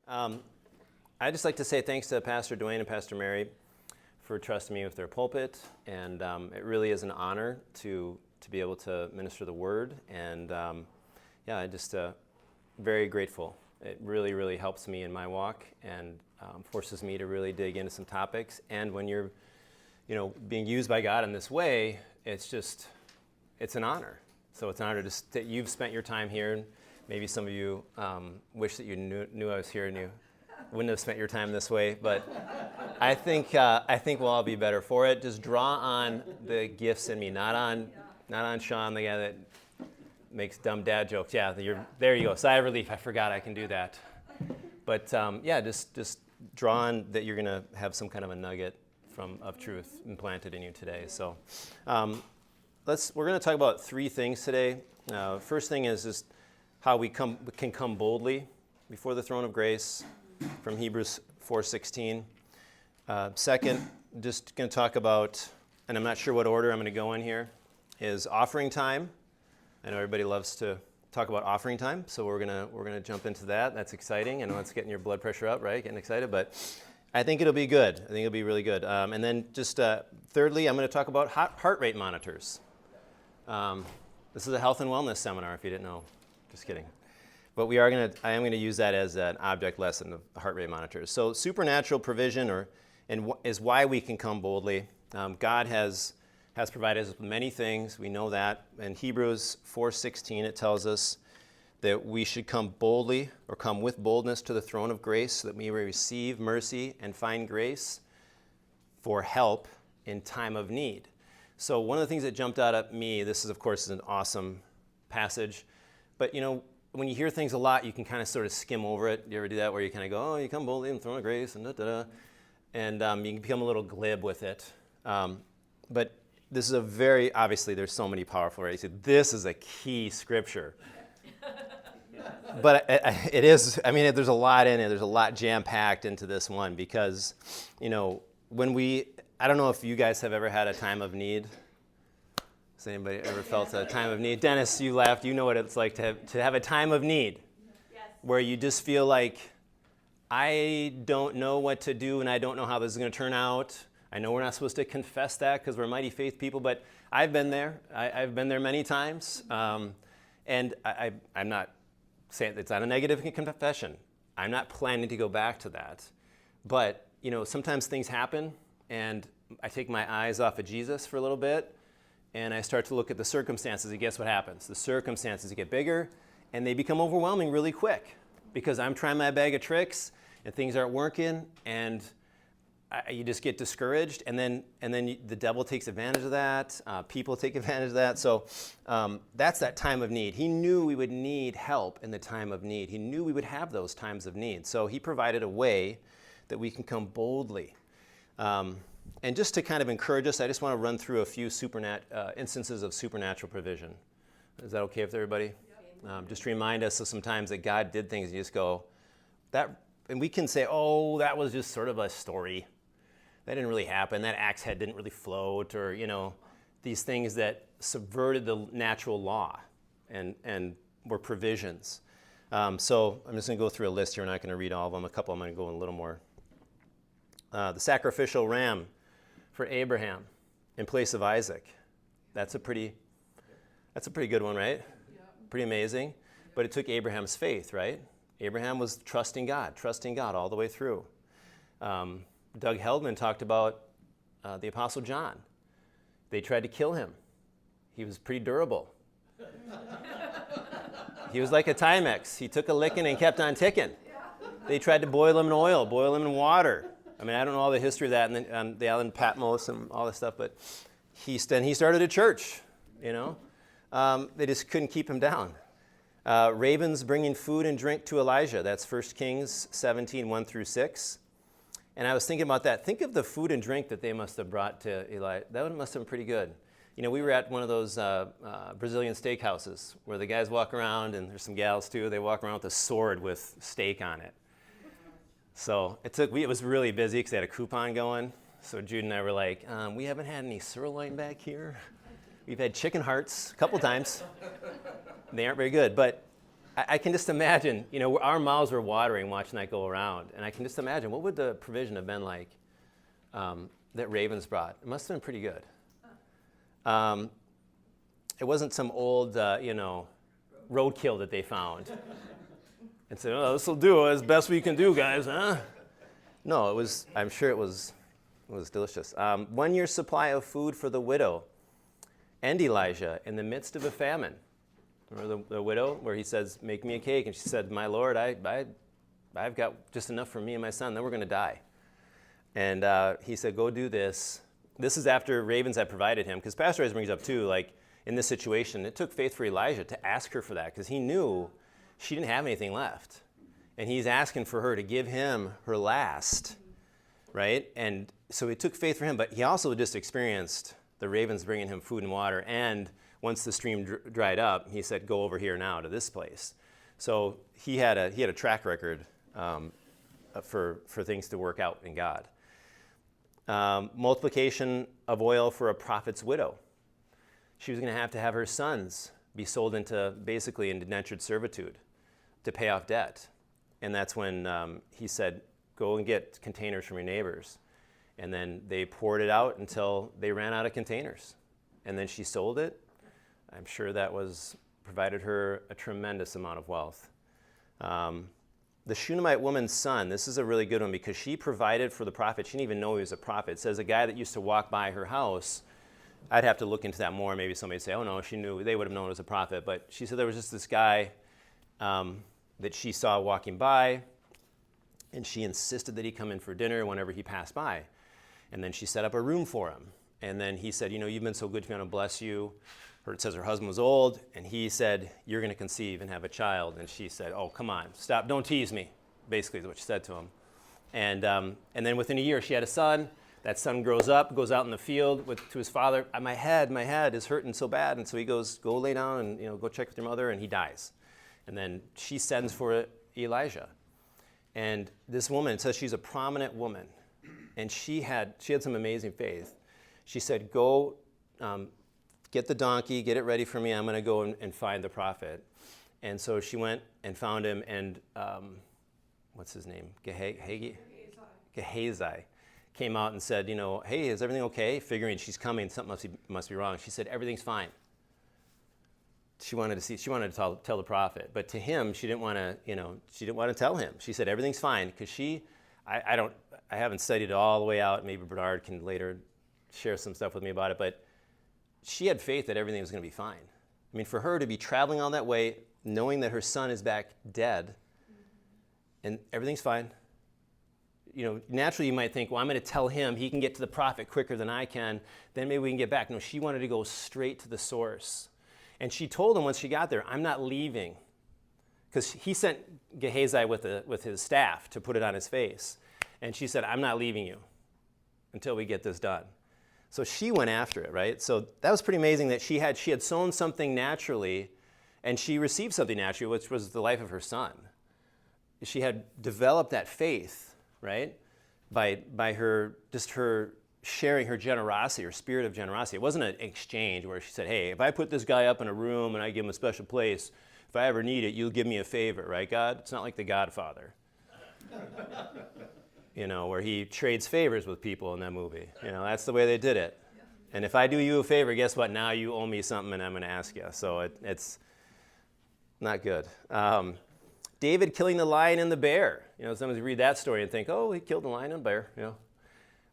Um, I'd just like to say thanks to Pastor Dwayne and Pastor Mary for trusting me with their pulpit, and it really is an honor to be able to minister the word, and I just very grateful. It really, really helps me in my walk and forces me to really dig into some topics, and when you're, being used by God in this way, it's an honor. So it's an honor that you've spent your time here. Maybe some of you wish that you knew I was here and you wouldn't have spent your time this way, but I think we'll all be better for it. Just draw on the gifts in me, not on Sean, the guy that makes dumb dad jokes. Yeah, there you go. Sigh of relief. I forgot I can do that. But just draw on that you're going to have some kind of a nugget of truth implanted in you today. So we're going to talk about three things today. First thing is just how we can come boldly before the throne of grace from Hebrews 4:16. Second, just going to talk about, and I'm not sure what order I'm going to go in here, is offering time. I know everybody loves to talk about offering time, so we're gonna jump into that. That's exciting. I know it's getting your blood pressure up, right? Getting excited, but I think it'll be good. I think it'll be really good. And then just thirdly, I'm going to talk about heart rate monitors. This is a health and wellness seminar, if you didn't know. Just kidding. But I am going to use that as an object lesson of heart rate monitors. So supernatural provision is why we can come boldly. God has provided us with many things. We know that. In Hebrews 4:16, it tells us that we should come boldly or come with boldness to the throne of grace so that we may receive mercy and find grace for help in time of need. So one of the things that jumped out at me, this is, of course, an awesome passage, but, when you hear things a lot, you can kind of sort of skim over it. You ever do that where you kind of go, oh, you come boldly in the throne of grace, and da-da-da, and you can become a little glib with it. But this is obviously there's so many powerful ways. This is a key scripture. But it is, there's a lot in it. There's a lot jam-packed into this one because, I don't know if you guys have ever had a time of need. Has anybody ever felt a time of need? Dennis, you laughed. You know what it's like to have a time of need. Yes. Where you just feel like, I don't know what to do and I don't know how this is going to turn out. I know we're not supposed to confess that because we're mighty faith people, but I've been there. I've been there many times. And I'm not saying it's not a negative confession. I'm not planning to go back to that. But, sometimes things happen and I take my eyes off of Jesus for a little bit and I start to look at the circumstances, and guess what happens? The circumstances get bigger, and they become overwhelming really quick because I'm trying my bag of tricks, and things aren't working, and you just get discouraged, and then the devil takes advantage of that. People take advantage of that. So that's that time of need. He knew we would need help in the time of need. He knew we would have those times of need. So he provided a way that we can come boldly. And just to kind of encourage us, I just want to run through a few instances of supernatural provision. Is that okay with everybody? Yep. Just to remind us of some times that God did things, you just go, and we can say, oh, that was just sort of a story. That didn't really happen. That axe head didn't really float, or, these things that subverted the natural law and were provisions. So I'm just going to go through a list here. We're not going to read all of them. A couple I'm going to go in a little more. The sacrificial ram for Abraham in place of Isaac. That's a pretty good one, right? Yeah. Pretty amazing. But it took Abraham's faith, right? Abraham was trusting God all the way through. Doug Heldman talked about the Apostle John. They tried to kill him. He was pretty durable. He was like a Timex. He took a licking and kept on ticking. They tried to boil him in oil, boil him in water. I don't know all the history of that and the island Patmos and all this stuff, but he started a church, They just couldn't keep him down. Ravens bringing food and drink to Elijah. That's 1 Kings 17, 1 through 6. And I was thinking about that. Think of the food and drink that they must have brought to Elijah. That must have been pretty good. We were at one of those Brazilian steakhouses where the guys walk around, and there's some gals too, they walk around with a sword with steak on it. So it was really busy because they had a coupon going. So Jude and I were like, we haven't had any sirloin back here. We've had chicken hearts a couple times. They aren't very good. But I can just imagine, our mouths were watering watching that go around. And I can just imagine, what would the provision have been like that ravens brought? It must have been pretty good. It wasn't some old, roadkill that they found. And said, oh, this will do as best we can do, guys, huh? No, I'm sure it was delicious. 1 year's supply of food for the widow and Elijah in the midst of a famine. Remember the widow where he says, make me a cake? And she said, my Lord, I've got just enough for me and my son, then we're going to die. And he said, go do this. This is after ravens had provided him, because Pastor always brings up too, like in this situation, it took faith for Elijah to ask her for that, because he knew she didn't have anything left. And he's asking for her to give him her last, right? And so it took faith for him, but he also just experienced the ravens bringing him food and water. And once the stream dried up, he said, go over here now to this place. So he had a track record for things to work out in God. Multiplication of oil for a prophet's widow. She was going to have her sons be sold into basically indentured servitude to pay off debt. And that's when he said, go and get containers from your neighbors. And then they poured it out until they ran out of containers. And then she sold it. I'm sure that provided her a tremendous amount of wealth. The Shunammite woman's son, this is a really good one because she provided for the prophet. She didn't even know he was a prophet. It says a guy that used to walk by her house. I'd have to look into that more. Maybe somebody would say, oh no, she knew. They would have known it was a prophet. But she said there was just this guy that she saw walking by, and she insisted that he come in for dinner whenever he passed by. And then she set up a room for him. And then he said, you've been so good to me, I'm going to bless you. It says her husband was old, and he said, you're going to conceive and have a child. And she said, oh, come on, stop, don't tease me, basically is what she said to him. And then within a year, she had a son. That son grows up, goes out in the field to his father. My head is hurting so bad. And so he goes, go lay down and go check with your mother, and he dies. And then she sends for Elijah. And this woman, it says she's a prominent woman. And she had some amazing faith. She said, go get the donkey, get it ready for me. I'm going to go and find the prophet. And so she went and found him, and what's his name? Gehazi came out and said, hey, is everything okay? Figuring she's coming, something must be wrong. She said, everything's fine. She wanted to tell the prophet, but to him, she didn't want to tell him. She said, everything's fine, because I haven't studied it all the way out. Maybe Bernard can later share some stuff with me about it, but she had faith that everything was going to be fine. I mean, for her to be traveling all that way, knowing that her son is back dead, and everything's fine. Naturally you might think, well, I'm going to tell him he can get to the prophet quicker than I can, then maybe we can get back. No, she wanted to go straight to the source. And she told him once she got there, I'm not leaving. Because he sent Gehazi with his staff to put it on his face. And she said, I'm not leaving you until we get this done. So she went after it, right? So that was pretty amazing that she had sown something naturally, and she received something naturally, which was the life of her son. She had developed that faith, right? By her sharing her generosity, her spirit of generosity. It wasn't an exchange where she said, hey, if I put this guy up in a room and I give him a special place, if I ever need it, you'll give me a favor, right, God? It's not like The Godfather. Where he trades favors with people in that movie. That's the way they did it. And if I do you a favor, guess what? Now you owe me something and I'm going to ask you. So it's not good. David killing the lion and the bear. Sometimes you read that story and think, oh, he killed the lion and the bear.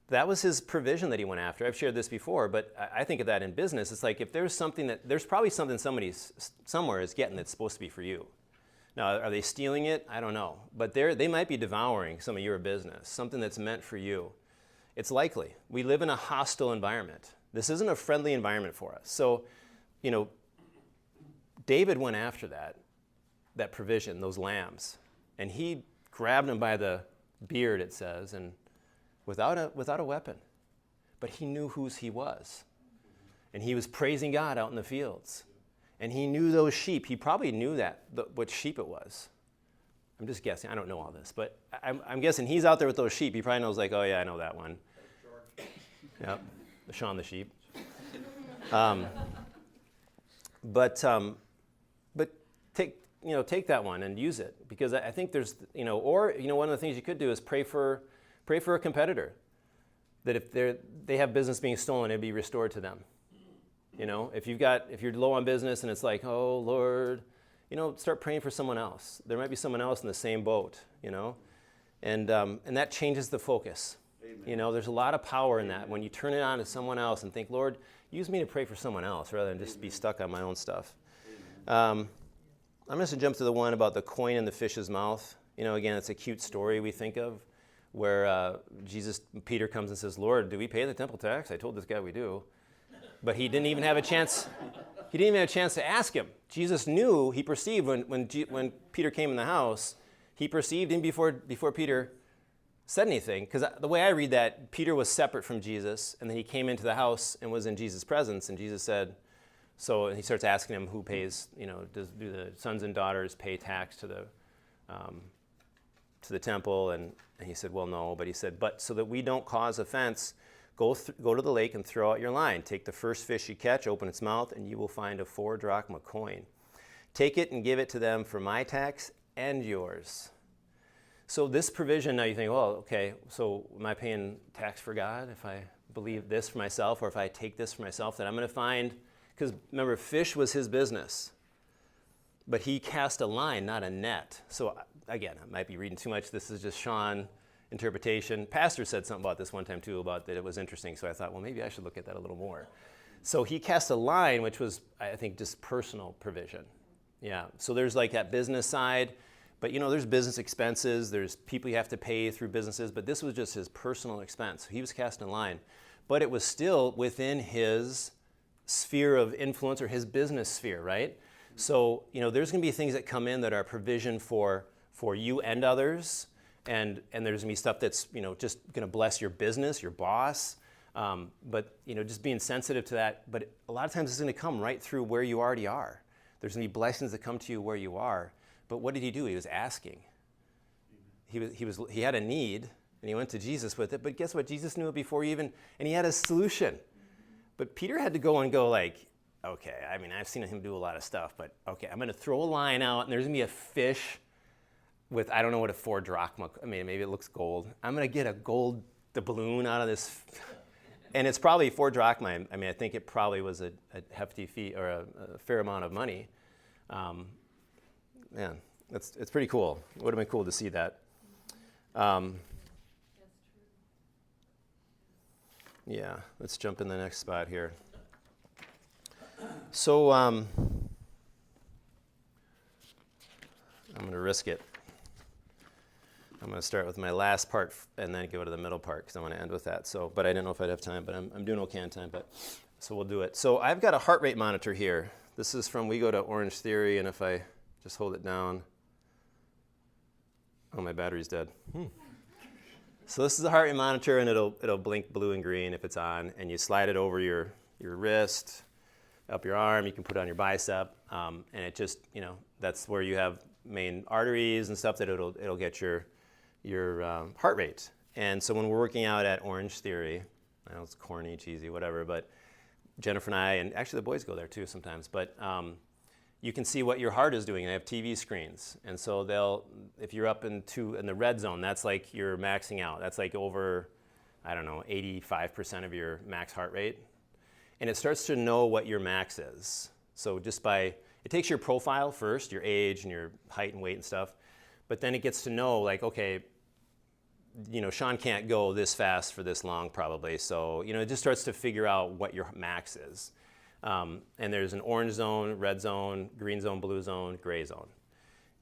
That was his provision that he went after. I've shared this before, but I think of that in business. It's like if there's probably something somebody somewhere is getting that's supposed to be for you. Now, are they stealing it? I don't know. But they might be devouring some of your business, something that's meant for you. It's likely. We live in a hostile environment. This isn't a friendly environment for us. So, David went after that provision, those lambs. And he grabbed them by the beard, it says, and without a weapon. But he knew whose he was. And he was praising God out in the fields. And he knew those sheep. He probably knew what sheep it was. I'm just guessing. I don't know all this. But I'm guessing he's out there with those sheep. He probably knows, like, oh, yeah, I know that one. Yep, Shaun the sheep. But take that one and use it, because I think there's, or one of the things you could do is pray for a competitor, that if they have business being stolen, it'd be restored to them. If you're low on business and it's like, oh Lord, start praying for someone else. There might be someone else in the same boat, and that changes the focus. Amen. There's a lot of power in that when you turn it on to someone else and think, Lord, use me to pray for someone else rather than just be stuck on my own stuff. I'm going to jump to the one about the coin in the fish's mouth. Again, it's a cute story we think of where Peter comes and says, Lord, do we pay the temple tax? I told this guy we do. But he didn't even have a chance. He didn't even have a chance to ask him. Jesus knew, he perceived when Peter came in the house, he perceived him before Peter said anything. Because the way I read that, Peter was separate from Jesus, and then he came into the house and was in Jesus' presence, and Jesus said, and he starts asking him who pays, do the sons and daughters pay tax to the temple? And he said, well, no. But he said, but so that we don't cause offense, go to the lake and throw out your line. Take the first fish you catch, open its mouth, and you will find a 4 drachma coin. Take it and give it to them for my tax and yours. So this provision, now you think, well, okay, so am I paying tax for God if I believe this for myself, or if I take this for myself, that I'm going to find, because remember, fish was his business, but he cast a line, not a net. So again, I might be reading too much. This is just Sean interpretation. Pastor said something about this one time too, about that it was interesting. So I thought, well, maybe I should look at that a little more. So he cast a line, which was, I think, just personal provision. Yeah. So there's like that business side, but there's business expenses. There's people you have to pay through businesses, but this was just his personal expense. He was casting a line, but it was still within his sphere of influence, or his business sphere, right? So, there's going to be things that come in that are provision for you and others. And there's going to be stuff that's, just going to bless your business, your boss. But, just being sensitive to that. But a lot of times it's going to come right through where you already are. There's going to be blessings that come to you where you are. But what did he do? He was asking. He had a need, and he went to Jesus with it. But guess what? Jesus knew it before and he had a solution. But Peter had to go like, okay, I've seen him do a lot of stuff, but okay, I'm going to throw a line out, and there's going to be a fish with, I don't know what a 4 drachma, maybe it looks gold. I'm going to get a gold doubloon out of this, and it's probably 4 drachma. I think it probably was a hefty fee, or a fair amount of money. Man, it's pretty cool. It would have been cool to see that. Yeah, let's jump in the next spot here. So I'm going to risk it. I'm going to start with my last part and then go to the middle part, because I want to end with that. But I didn't know if I'd have time, but I'm doing okay on time. So we'll do it. So I've got a heart rate monitor here. This is from, we go to Orange Theory, and if I just hold it down, oh, my battery's dead. So this is a heart rate monitor, and it'll blink blue and green if it's on, and you slide it over your wrist, up your arm. You can put it on your bicep, and it just, that's where you have main arteries and stuff that it'll get your heart rate. And so when we're working out at Orange Theory, I know it's corny, cheesy, whatever, but Jennifer and I, and actually the boys go there too sometimes, but you can see what your heart is doing. They have TV screens, and so if you're up in the red zone, that's like you're maxing out. That's like over, 85% of your max heart rate. And it starts to know what your max is. So it takes your profile first, your age and your height and weight and stuff, but then it gets to know, like, okay, Sean can't go this fast for this long probably. So, it just starts to figure out what your max is. And there's an orange zone, red zone, green zone, blue zone, gray zone.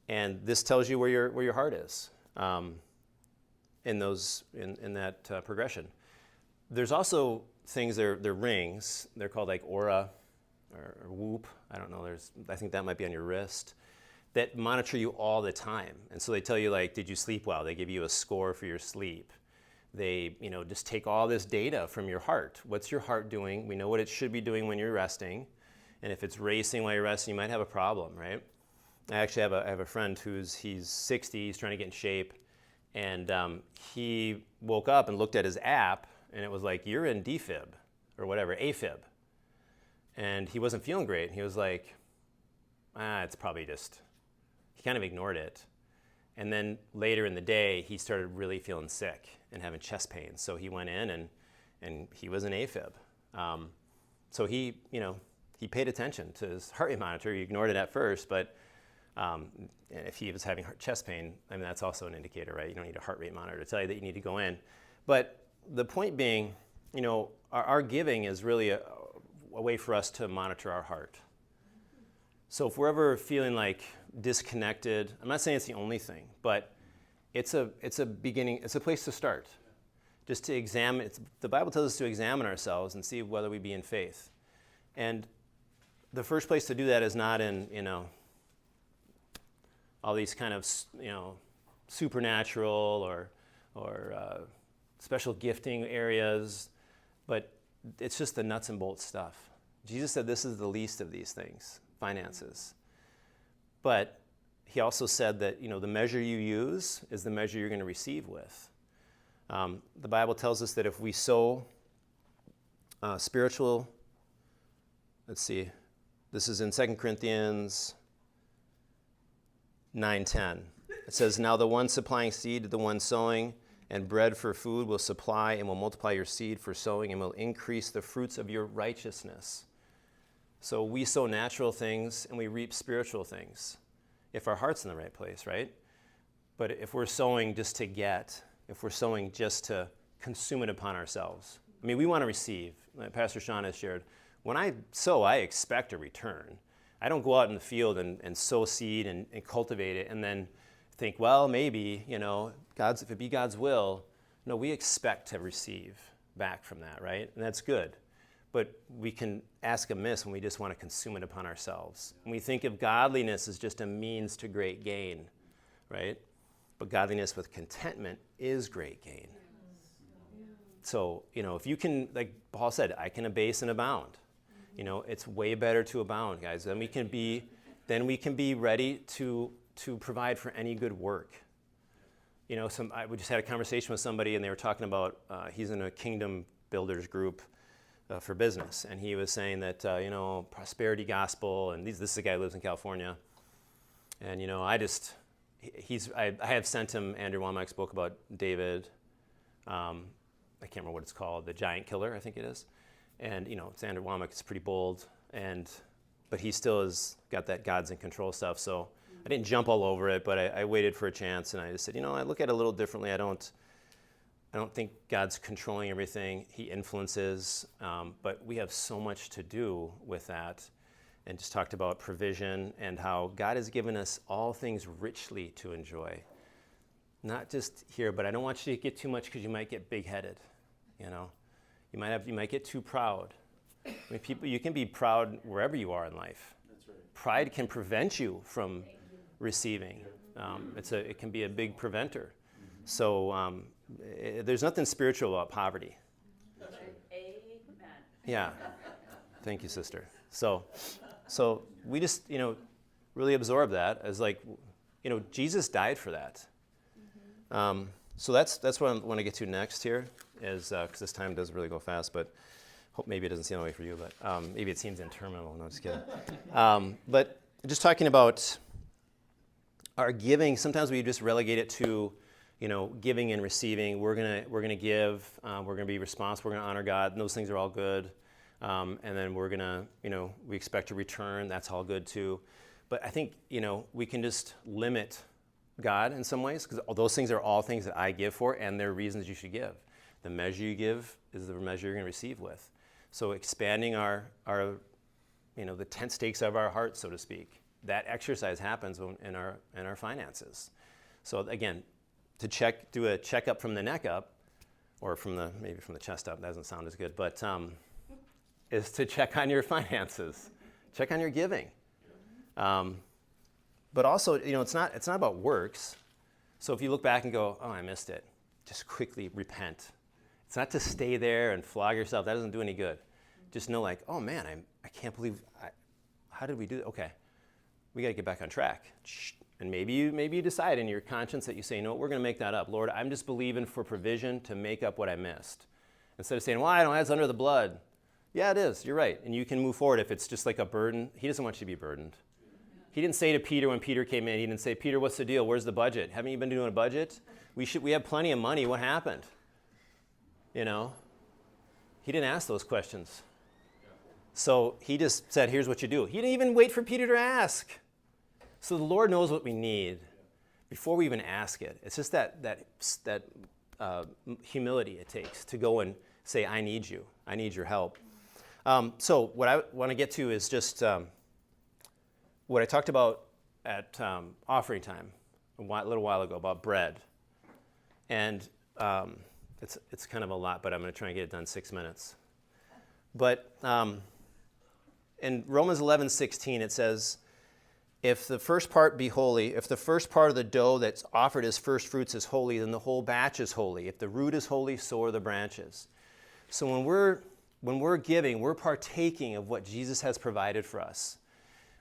And this tells you where your heart is in that progression. There's also things, they're rings. They're called like Aura or Whoop. I don't know. I think that might be on your wrist, that monitor you all the time. And so they tell you, like, did you sleep well? They give you a score for your sleep. They, just take all this data from your heart. What's your heart doing? We know what it should be doing when you're resting. And if it's racing while you're resting, you might have a problem, right? I actually have a friend he's 60, he's trying to get in shape. And he woke up and looked at his app, and it was like, you're in defib or whatever, AFib. And he wasn't feeling great. He was like, it's probably just he kind of ignored it. And then later in the day, he started really feeling sick and having chest pain. So he went in and he was an AFib. So he paid attention to his heart rate monitor. He ignored it at first, but if he was having chest pain, I mean, that's also an indicator, right? You don't need a heart rate monitor to tell you that you need to go in. But the point being, our giving is really a way for us to monitor our heart. So if we're ever feeling like disconnected, I'm not saying it's the only thing, but it's a beginning, it's a place to start. Just to examine, the Bible tells us to examine ourselves and see whether we be in faith. And the first place to do that is not in, all these kind of, supernatural or special gifting areas, but it's just the nuts and bolts stuff. Jesus said this is the least of these things, finances. But he also said that, the measure you use is the measure you're going to receive with. The Bible tells us that if we sow spiritual, let's see, this is in 2 Corinthians 9:10. It says, now the one supplying seed to the one sowing and bread for food will supply and will multiply your seed for sowing and will increase the fruits of your righteousness. So we sow natural things and we reap spiritual things if our heart's in the right place, right? But if we're sowing just to get, if we're sowing just to consume it upon ourselves, I mean, we want to receive. Like Pastor Sean has shared, when I sow, I expect a return. I don't go out in the field and sow seed and cultivate it and then think, well, maybe, if it be God's will. No, we expect to receive back from that, right? And that's good. But we can ask amiss when we just want to consume it upon ourselves. And we think of godliness as just a means to great gain, right? But godliness with contentment is great gain. So, if you can, like Paul said, I can abase and abound. It's way better to abound, guys. Then we can be ready to provide for any good work. We just had a conversation with somebody, and they were talking about he's in a kingdom builders group for business, and he was saying that prosperity gospel, and this is a guy who lives in California, and I have sent him Andrew Womack's book about David. I can't remember what it's called, The Giant Killer, I think it is. And, it's Andrew Womack, it's pretty bold, but he still has got that God's in control stuff. So I didn't jump all over it, but I waited for a chance, and I just said, I look at it a little differently. I don't think God's controlling everything. He influences, but we have so much to do with that. And just talked about provision and how God has given us all things richly to enjoy. Not just here, but I don't want you to get too much because you might get big-headed, You might get too proud. I mean, you can be proud wherever you are in life. That's right. Pride can prevent you from receiving. It can be a big preventer. Mm-hmm. So there's nothing spiritual about poverty. That's right. Amen. Yeah. Thank you, sister. So we just, really absorb that as like, Jesus died for that. Mm-hmm. So that's what I want to get to next here, is because this time doesn't really go fast, but hope maybe it doesn't seem that way for you, but maybe it seems interminable. No, just kidding. But just talking about our giving, sometimes we just relegate it to, giving and receiving. We're gonna give. We're gonna be responsible. We're gonna honor God. And those things are all good. And then we're gonna, we expect a return. That's all good too. But I think, we can just limit God in some ways, because those things are all things that I give for, and they're reasons you should give. The measure you give is the measure you're going to receive with. So expanding our the tent stakes of our heart, so to speak, that exercise happens in our finances. So again, do a checkup from the neck up, or maybe from the chest up. That doesn't sound as good, but is to check on your finances, check on your giving. But also, it's not about works. So if you look back and go, oh, I missed it, just quickly repent. It's not to stay there and flog yourself. That doesn't do any good. Just know, like, oh man, I can't believe, how did we do that? Okay, we got to get back on track. And maybe you decide in your conscience that you say, no, we're going to make that up. Lord, I'm just believing for provision to make up what I missed. Instead of saying, well, I don't, that's under the blood. Yeah, it is. You're right. And you can move forward if it's just like a burden. He doesn't want you to be burdened. He didn't say to Peter when Peter came in, he didn't say, Peter, what's the deal? Where's the budget? Haven't you been doing a budget? We have plenty of money. What happened? You know? He didn't ask those questions. So he just said, here's what you do. He didn't even wait for Peter to ask. So the Lord knows what we need before we even ask it. It's just that humility it takes to go and say, I need you. I need your help. So what I want to get to is just what I talked about at offering time a little while ago about bread. And it's kind of a lot, but I'm going to try and get it done in 6 minutes. But in Romans 11:16, it says, if the first part be holy, if the first part of the dough that's offered as first fruits is holy, then the whole batch is holy. If the root is holy, so are the branches. So when we're giving, we're partaking of what Jesus has provided for us.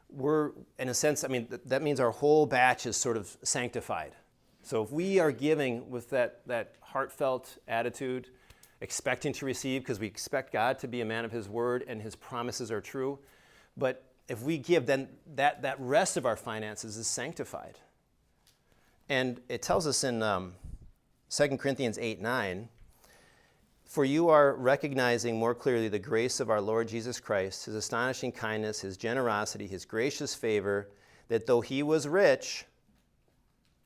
We're, in a sense, that means our whole batch is sort of sanctified. So if we are giving with that heartfelt attitude, expecting to receive, because we expect God to be a man of his word and his promises are true, but if we give, then that rest of our finances is sanctified. And it tells us in 2 Corinthians 8:9, for you are recognizing more clearly the grace of our Lord Jesus Christ, his astonishing kindness, his generosity, his gracious favor, that though he was rich,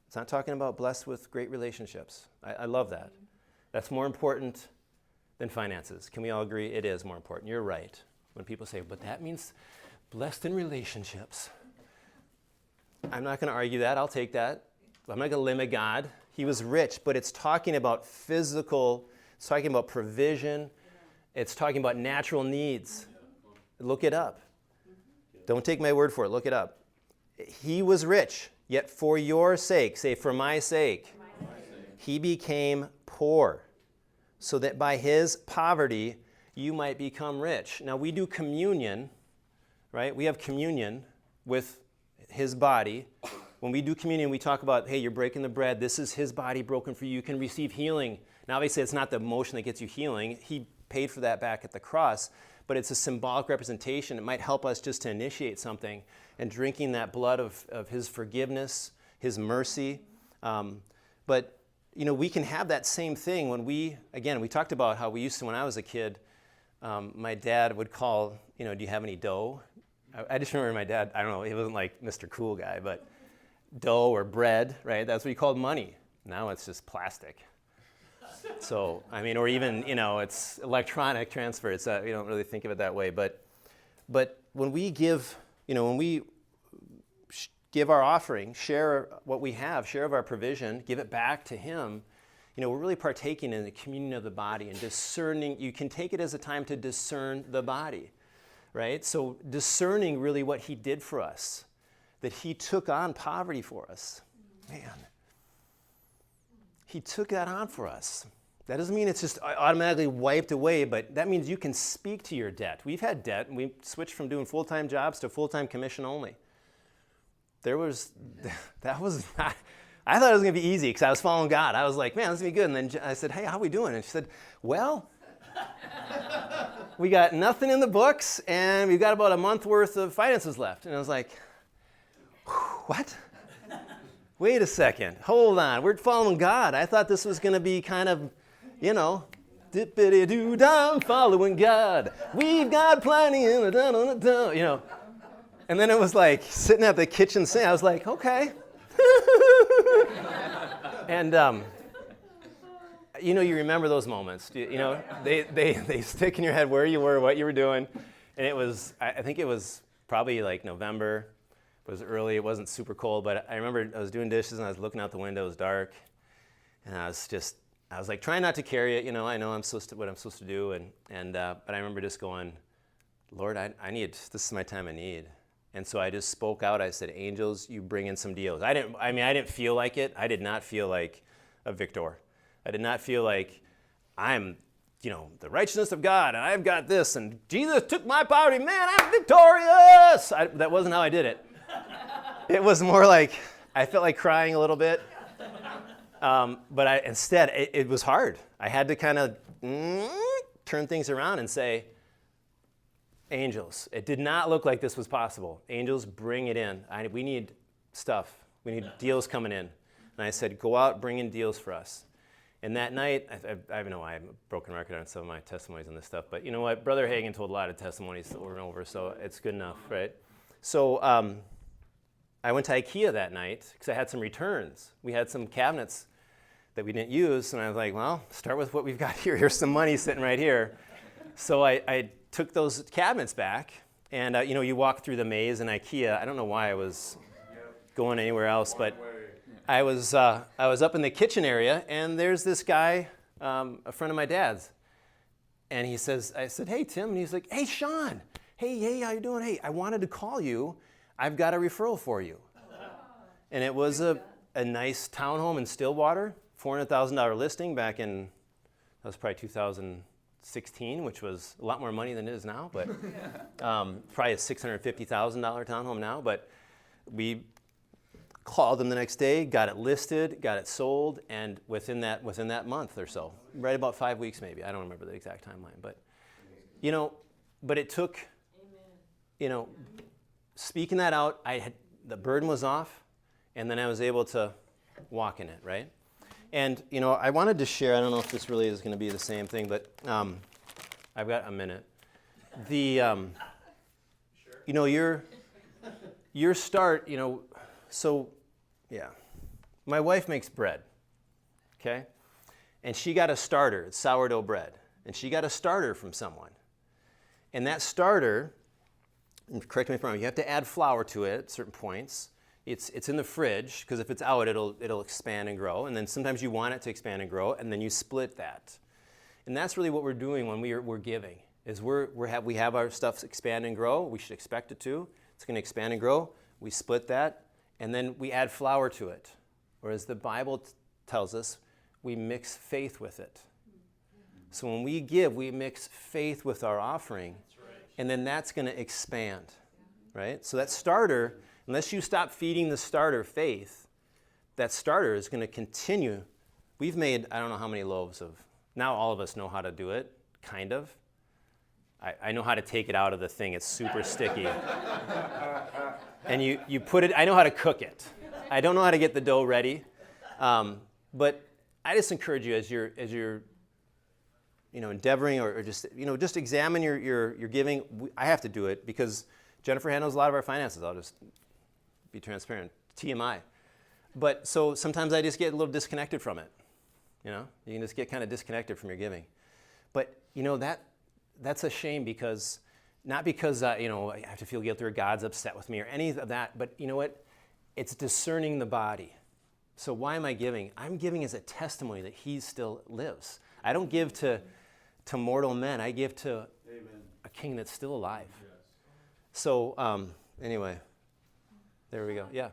it's not talking about blessed with great relationships. I love that. That's more important than finances. Can we all agree? It is more important. You're right. When people say, but that means blessed in relationships. I'm not going to argue that. I'll take that. I'm not going to limit God. He was rich, but it's talking about physical, it's talking about provision. It's talking about natural needs. Look it up. Don't take my word for it. Look it up. He was rich, yet for your sake, say for my sake, he became poor, so that by his poverty you might become rich. Now we do communion, right? We have communion with his body. When we do communion, we talk about, hey, you're breaking the bread. This is his body broken for you. You can receive healing. Now, obviously, it's not the emotion that gets you healing. He paid for that back at the cross, but it's a symbolic representation. It might help us just to initiate something, and drinking that blood of his forgiveness, his mercy. But, you know, we can have that same thing when we talked about how we used to, when I was a kid, my dad would call, you know, do you have any dough? I just remember my dad, I don't know, he wasn't like Mr. Cool Guy, but dough or bread, right? That's what he called money. Now it's just plastic. So, or even, you know, it's electronic transfer. It's you don't really think of it that way. But when we give, you know, when we give our offering, share what we have, share of our provision, give it back to him, you know, we're really partaking in the communion of the body and discerning. You can take it as a time to discern the body, right? So discerning really what he did for us, that he took on poverty for us. Man, he took that on for us. That doesn't mean it's just automatically wiped away, but that means you can speak to your debt. We've had debt, and we switched from doing full-time jobs to full-time commission only. That was not, I thought it was going to be easy because I was following God. I was like, man, this is going to be good. And then I said, hey, how are we doing? And she said, well, we got nothing in the books, and we've got about a month worth of finances left. And I was like, what? Wait a second. Hold on. We're following God. I thought this was going to be kind of, you know, dippity-doo-dah, following God. We've got plenty in the da-da-da-da, you know. And then it was like sitting at the kitchen sink. I was like, okay. And, you know, you remember those moments. You know, they stick in your head where you were, what you were doing. And it was, I think it was probably like November. It was early. It wasn't super cold. But I remember I was doing dishes, and I was looking out the window. It was dark. And I was like trying not to carry it. You know, I know what I'm supposed to do. But I remember just going, Lord, this is my time of need. And so I just spoke out. I said, angels, you bring in some deals. I didn't feel like it. I did not feel like a victor. I did not feel like I'm, you know, the righteousness of God, and I've got this, and Jesus took my poverty. Man, I'm victorious. That wasn't how I did it. It was more like I felt like crying a little bit. But instead, it was hard. I had to kind of turn things around and say, Angels. It did not look like this was possible. Angels, bring it in. We need stuff. We need deals coming in. And I said, go out, bring in deals for us. And that night, I know I have a broken record on some of my testimonies on this stuff, but you know what? Brother Hagin told a lot of testimonies over and over, so it's good enough, right? So I went to IKEA that night because I had some returns. We had some cabinets that we didn't use, and I was like, well, start with what we've got here. Here's some money sitting right here. So I took those cabinets back, and you walk through the maze in IKEA. I don't know why I was going anywhere else, but I was up in the kitchen area, and there's this guy, a friend of my dad's, and I said, hey, Tim, and he's like, hey, Sean, hey, how you doing? Hey, I wanted to call you. I've got a referral for you. And it was a nice townhome in Stillwater, $400,000 listing back in, that was probably 2016, which was a lot more money than it is now, but probably a $650,000 townhome now, but we called them the next day, got it listed, got it sold, and within that month or so, right about 5 weeks maybe, I don't remember the exact timeline, but but it took, speaking that out, the burden was off, and then I was able to walk in it, right? And I wanted to share. I don't know if this really is going to be the same thing, but I've got a minute. Your start, so, yeah. My wife makes bread, okay? And she got a starter. It's sourdough bread. And she got a starter from someone. And that starter, and correct me if I'm wrong, you have to add flour to it at certain points. It's in the fridge, because if it's out, it'll expand and grow. And then sometimes you want it to expand and grow, and then you split that. And that's really what we're doing when we're giving, is we have our stuff expand and grow. We should expect it to. It's going to expand and grow. We split that. And then we add flour to it. Or as the Bible tells us, we mix faith with it. So when we give, we mix faith with our offering. And then that's going to expand. Right? So that starter, unless you stop feeding the starter faith, that starter is going to continue. We've made, I don't know how many loaves of, now all of us know how to do it, kind of. I know how to take it out of the thing. It's super sticky. And you put it, I know how to cook it. I don't know how to get the dough ready. But I just encourage you as you're endeavoring or just examine your giving. I have to do it because Jennifer handles a lot of our finances. I'll just be transparent. TMI. But so sometimes I just get a little disconnected from it. You can just get kind of disconnected from your giving. But that's a shame because not because I have to feel guilty or God's upset with me or any of that, but you know what? It's discerning the body. So why am I giving? I'm giving as a testimony that He still lives. I don't give to mortal men. I give to a King that's still alive. Yes. So anyway, there we go. Yeah.